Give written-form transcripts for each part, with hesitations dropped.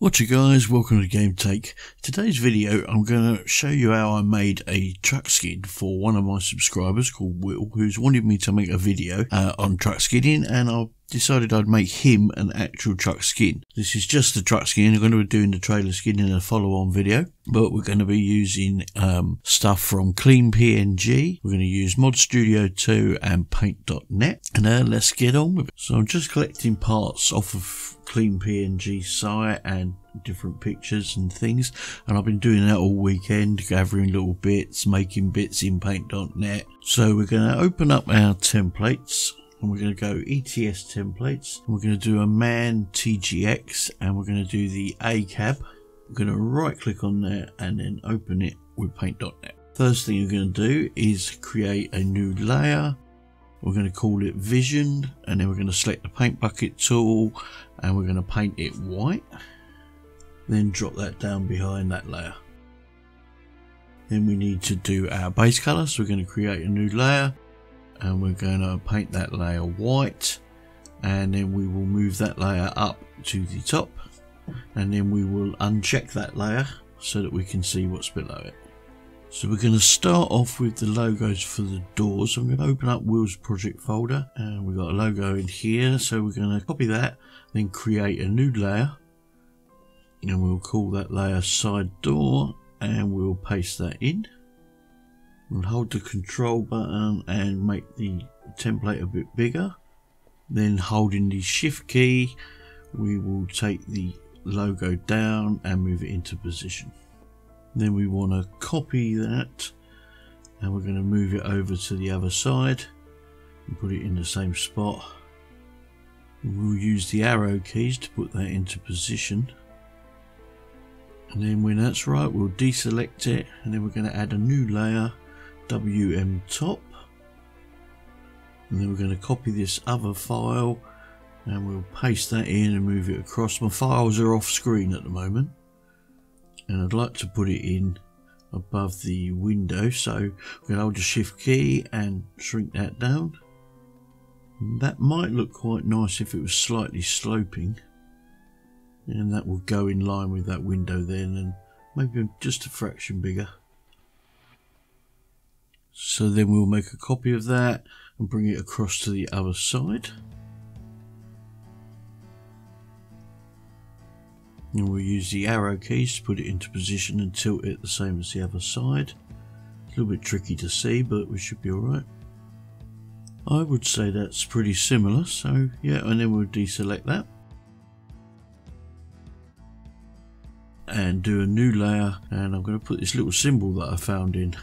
What's up guys, welcome to Game Take. Today's video I'm going to show you how I made a truck skin for one of my subscribers called Will, who's wanted me to make a video on truck skinning, and I decided I'd make him an actual truck skin. This is just the truck skin. I'm going to be doing the trailer skin in a follow-on video, but we're going to be using stuff from Clean PNG. We're going to use Mod Studio 2 and Paint.net, and let's get on with it. So I'm just collecting parts off of Clean PNG site and different pictures and things, and I've been doing that all weekend, gathering little bits, making bits in Paint.net. So we're going to open up our templates, and we're going to go ETS templates, and we're going to do a man TGX, and we're going to do the A cab. We're going to right click on there and then open it with Paint.net. First thing you're going to do is create a new layer. We're going to call it Vision, and then we're going to select the paint bucket tool and we're going to paint it white. Then drop that down behind that layer. Then we need to do our base color, so we're going to create a new layer and we're going to paint that layer white, and then we will move that layer up to the top, and then we will uncheck that layer so that we can see what's below it. So we're going to start off with the logos for the doors. I'm going to open up Will's project folder, and we've got a logo in here, so we're going to copy that, then create a new layer, and we'll call that layer side door, and we'll paste that in. We'll hold the control button and make the template a bit bigger. Then holding the shift key, we will take the logo down and move it into position. Then we want to copy that, and we're going to move it over to the other side and put it in the same spot. We'll use the arrow keys to put that into position, and then when that's right we'll deselect it, and then we're going to add a new layer, WM top, and then we're going to copy this other file and we'll paste that in and move it across. My files are off screen at the moment, and I'd like to put it in above the window, so I'm going to hold the shift key and shrink that down. And that might look quite nice if it was slightly sloping, and that will go in line with that window then, and maybe just a fraction bigger. So then we'll make a copy of that and bring it across to the other side. And we'll use the arrow keys to put it into position and tilt it the same as the other side. A little bit tricky to see, but we should be alright. I would say that's pretty similar, so yeah, and then we'll deselect that. And do a new layer, and I'm going to put this little symbol that I found in.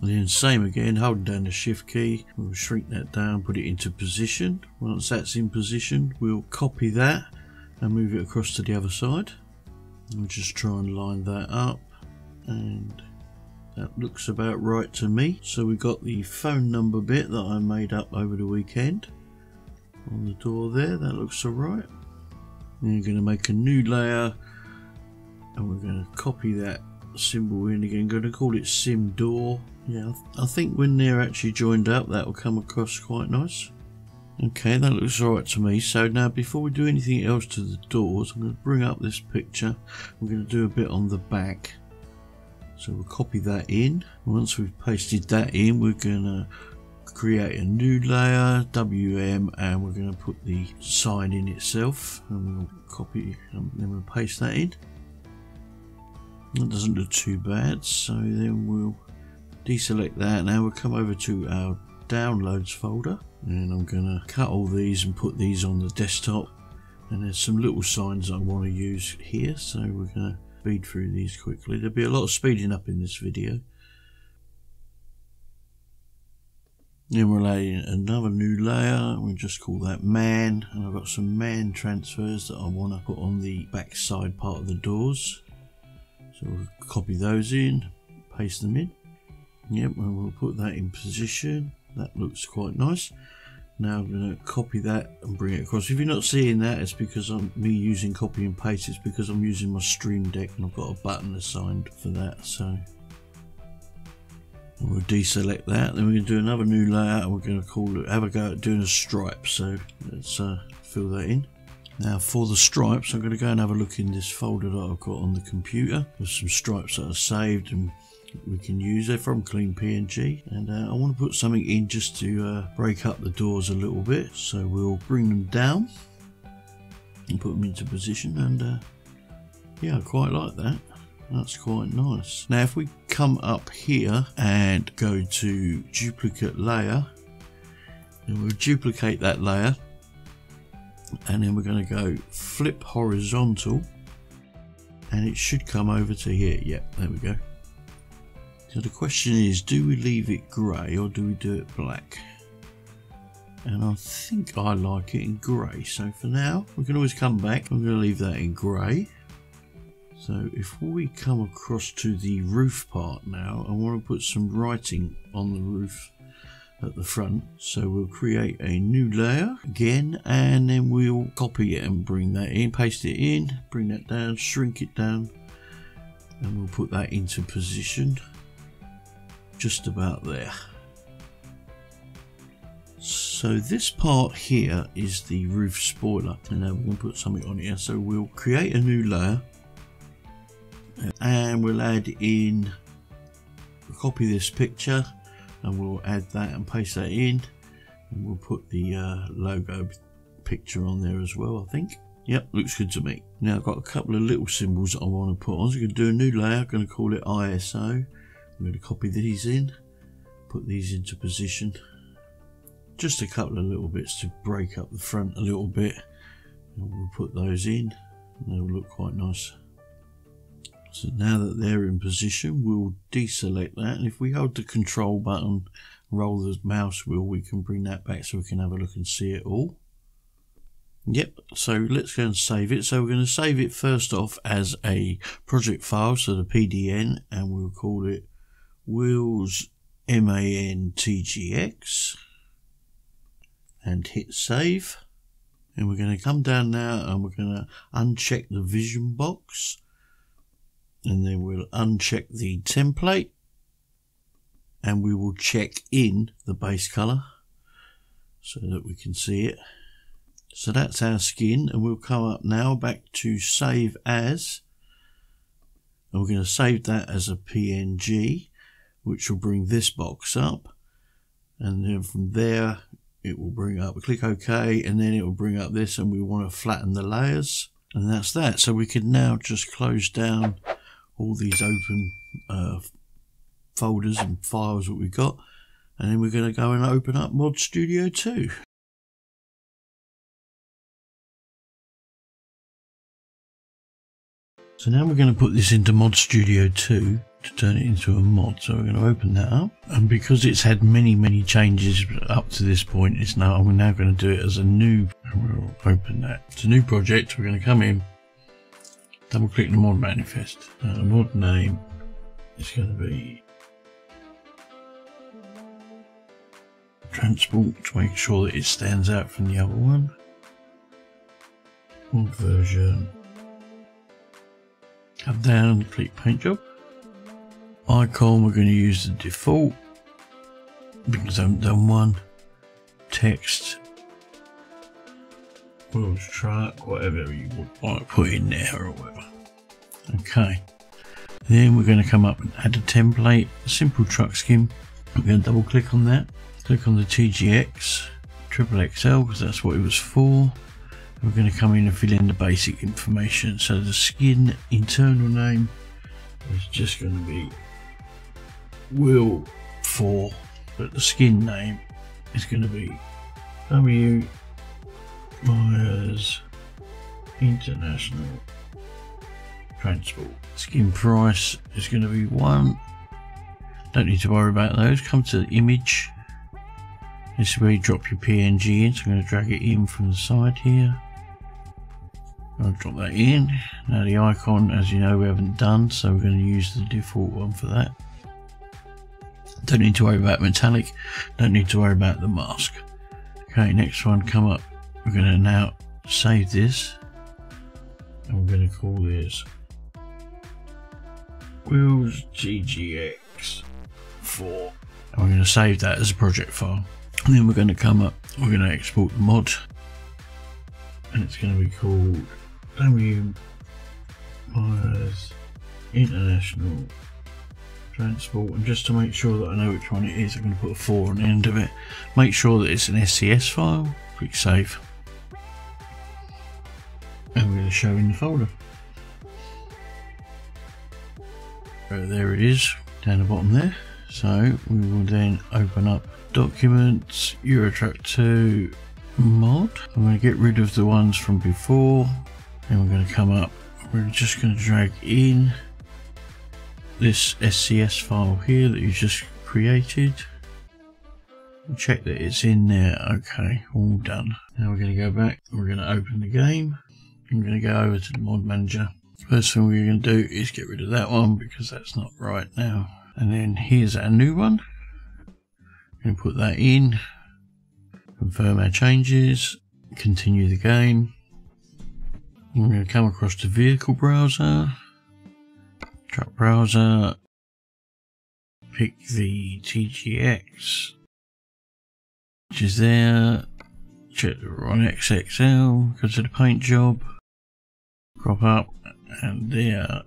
And then same again, holding down the shift key, we'll shrink that down, put it into position. Once that's in position, we'll copy that and move it across to the other side. We'll just try and line that up, and that looks about right to me. So we got the phone number bit that I made up over the weekend on the door there, that looks alright. Then you're going to make a new layer, and we're going to copy that symbol in again, going to call it sim door. Yeah, I think when they're actually joined up that will come across quite nice. Okay, that looks alright to me. So now before we do anything else to the doors, I'm going to bring up this picture. We're going to do a bit on the back, so we'll copy that in. Once we've pasted that in, we're going to create a new layer, WM, and we're going to put the sign in itself, and we'll copy and then we'll paste that in. That doesn't look too bad, so then we'll deselect that. Now we'll come over to our downloads folder, and I'm going to cut all these and put these on the desktop, and there's some little signs I want to use here, so we're going to speed through these quickly. There'll be a lot of speeding up in this video. Then we'll add in another new layer, we'll just call that man, and I've got some man transfers that I want to put on the back side part of the doors. So we'll copy those in, paste them in. Yep, and we'll put that in position. That looks quite nice. Now I'm going to copy that and bring it across. If you're not seeing that, it's because I'm using copy and paste. It's because I'm using my Stream Deck and I've got a button assigned for that. So we'll deselect that. Then we're going to do another new layer, and we're going to call it, have a go at doing a stripe. So let's fill that in. Now for the stripes, I'm going to go and have a look in this folder that I've got on the computer. There's some stripes that are saved and we can use. They're from Clean PNG, and I want to put something in just to break up the doors a little bit. So we'll bring them down and put them into position, and yeah, I quite like that. That's quite nice. Now if we come up here and go to duplicate layer, and we'll duplicate that layer, and then we're going to go flip horizontal, and it should come over to here. Yep, there we go. So the question is, do we leave it grey or do we do it black? And I think I like it in grey, so for now we can always come back. I'm going to leave that in grey. So if we come across to the roof part now, I want to put some writing on the roof at the front. So we'll create a new layer again, and then we'll copy it and bring that in, paste it in, bring that down, shrink it down, and we'll put that into position just about there. So this part here is the roof spoiler, and now we're going to put something on here. So we'll create a new layer, and we'll add in, copy this picture, and we'll add that and paste that in, and we'll put the logo picture on there as well, I think. Yep, looks good to me. Now I've got a couple of little symbols that I want to put on. So I'm going to do a new layer. I'm going to call it ISO. I'm going to copy these in, put these into position. Just a couple of little bits to break up the front a little bit, and we'll put those in, and they'll look quite nice. So now that they're in position, we'll deselect that, and if we hold the control button, roll the mouse wheel, we can bring that back so we can have a look and see it all. Yep, so let's go and save it. So we're going to save it first off as a project file, so the PDN, and we'll call it Wheels MANTGX, and hit save. And we're going to come down now and we're going to uncheck the vision box, and then we'll uncheck the template, and we will check in the base color so that we can see it. So that's our skin, and we'll come up now back to save as, and we're going to save that as a PNG, which will bring this box up, and then from there it will bring up, click OK, and then it will bring up this, and we want to flatten the layers, and that's that. So we can now just close down all these open folders and files that we've got, and then we're going to go and open up Mod Studio 2. So now we're going to put this into Mod Studio 2 to turn it into a mod. So we're going to open that up, and because it's had many changes up to this point, I'm now going to do it as a new, and we'll open that. It's a new project. We're going to come in, double click the mod manifest, and the mod name is going to be Transport, to make sure that it stands out from the other one. Mod version. Come down, click paint job. Icon, we're going to use the default because I haven't done one. Text, Wheels truck, whatever you would like to put in there or whatever. Okay, then we're going to come up and add a template, a simple truck skin. We're going to double click on that, click on the TGX XXL because that's what it was for. We're going to come in and fill in the basic information. So the skin internal name is just going to be Wheel 4, but the skin name is going to be W Myers International Transport. Skin price is going to be 1. Don't need to worry about those. Come to the image. This is where you drop your PNG in, so I'm going to drag it in from the side here. I'll drop that in. Now the icon, as you know, we haven't done, so we're going to use the default one for that. Don't need to worry about metallic, don't need to worry about the mask. Okay, next one, come up. We're going to now save this, and we're going to call this Wheels TGX 4. And we're going to save that as a project file. And then we're going to come up, we're going to export the mod. and it's going to be called W. Myers International Transport. And just to make sure that I know which one it is, I'm going to put a 4 on the end of it. Make sure that it's an SCS file. Click save, and we're going to show in the folder. There it is down the bottom there. So we will then open up Documents, Eurotruck 2 mod. I'm going to get rid of the ones from before, and we're going to come up. We're just going to drag in this SCS file here that you just created. Check that it's in there. Okay, all done. Now we're going to go back. We're going to open the game. I'm going to go over to the mod manager. First thing we're going to do is get rid of that one because that's not right now. And then here's our new one. I'm going to put that in. Confirm our changes. Continue the game. I'm going to come across to vehicle browser, truck browser, pick the TGX, which is there, check that we're on XXL, go to the paint job, crop up, and there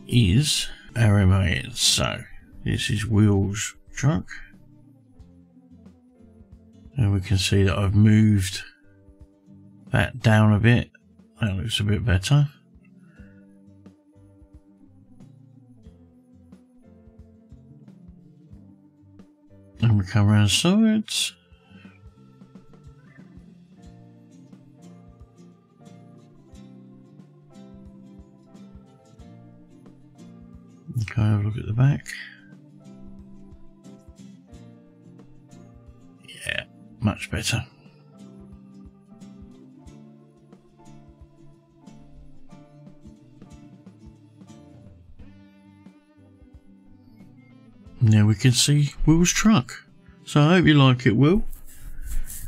is our MAN. So this is Will's truck, and we can see that I've moved that down a bit. That looks a bit better. And we come around sides. Okay, have a look at the back. Yeah, much better. Now we can see Will's truck. So I hope you like it, Will.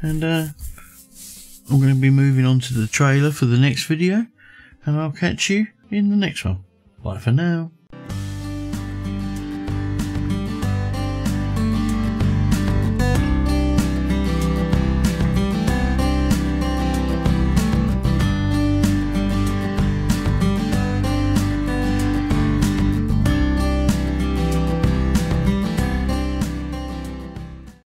And I'm going to be moving on to the trailer for the next video. And I'll catch you in the next one. Bye for now.